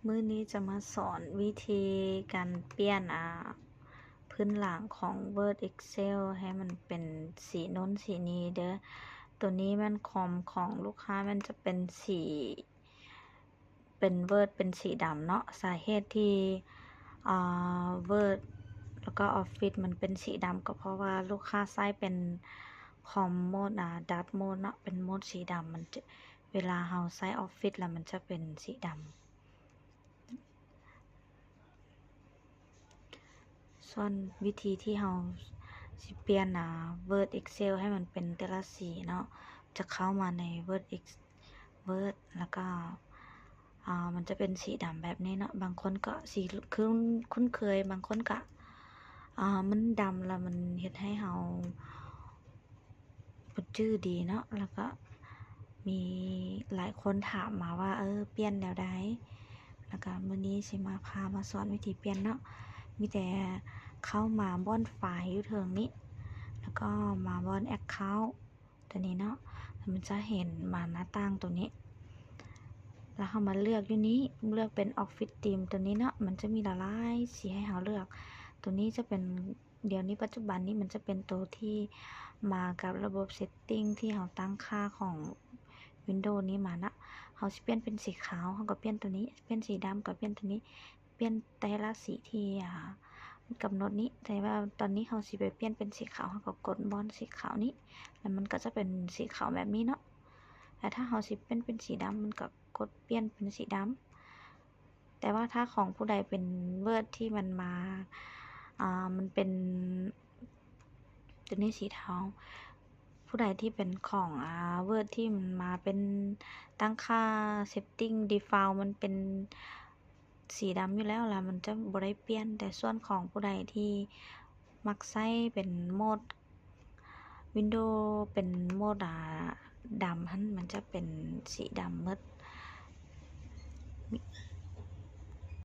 มื้อนี้จะมาสอนวิธีการเปลี่ยนพื้นหลังของ Word Excel ให้มันเป็นสีโน้นสีนี้เด้อตัวนี้มันคอมของลูกค้ามันจะเป็นสีเป็น Word เป็นสีดำเนาะสาเหตุที่Word แล้วก็ Office มันเป็นสีดำก็เพราะว่าลูกค้าใช้เป็นคอมโหมดดัตโหมดเนาะเป็นโหมดสีดำมันจะเวลาเราใช้ Office แล้วมันจะเป็นสีดำส่วนวิธีที่เราสิเปลี่ยนWord Excel ให้มันเป็นแต่ละสีเนาะจะเข้ามาใน Word แล้วก็มันจะเป็นสีดำแบบนี้เนาะบางคนก็สีคุ้นเคยบางคนก็มันดำแล้วมันเฮ็ดให้เราบ่จื้อดีเนาะแล้วก็มีหลายคนถามมาว่าเปลี่ยนแล้วได้แล้วก็มื้อนี้สิมาพามาสอนวิธีเปลี่ยนเนาะมีแต่เข้ามาบ่อนไฟล์อยู่เทิงนี้แล้วก็มาบ่อน Account ตัวนี้เนาะมันจะเห็นมาหน้าต่างตัวนี้แล้วเรามาเลือกอยู่นี้เลือกเป็น Office Theme ตัวนี้เนาะมันจะมีหลายสีให้เราเลือกตัวนี้จะเป็นเดี๋ยวนี้ปัจจุบันนี้มันจะเป็นตัวที่มากับระบบ Setting ที่เราตั้งค่าของ Windows นี้มานะเราสิเปลี่ยนเป็นสีขาวเราก็เปลี่ยนตัวนี้เปลี่ยนสีดำก็เปลี่ยนตัวนี้เปลี่ยนแต่ละสีที่กำหนดนี้แต่ว่าตอนนี้เราสิไปเปลี่ยนเป็นสีขาวเราก็กดบอลสีขาวนี้แล้วมันก็จะเป็นสีขาวแบบนี้เนาะแต่ถ้าเราสิเป็นสีดำมันก็กดเปลี่ยนเป็นสีดำแต่ว่าถ้าของผู้ใดเป็นเวิร์ดที่มันมามันเป็นตัวนี้สีเทาผู้ใดที่เป็นของเวิร์ดที่มันมาเป็นตั้งค่า setting default มันเป็นสีดำอยู่แล้วล่ะมันจะบ่ได้เปลี่ยนแต่ส่วนของผู้ใดที่มักใช้เป็นโหมด Windows เป็นโหมดดำมันจะเป็นสีดำหมด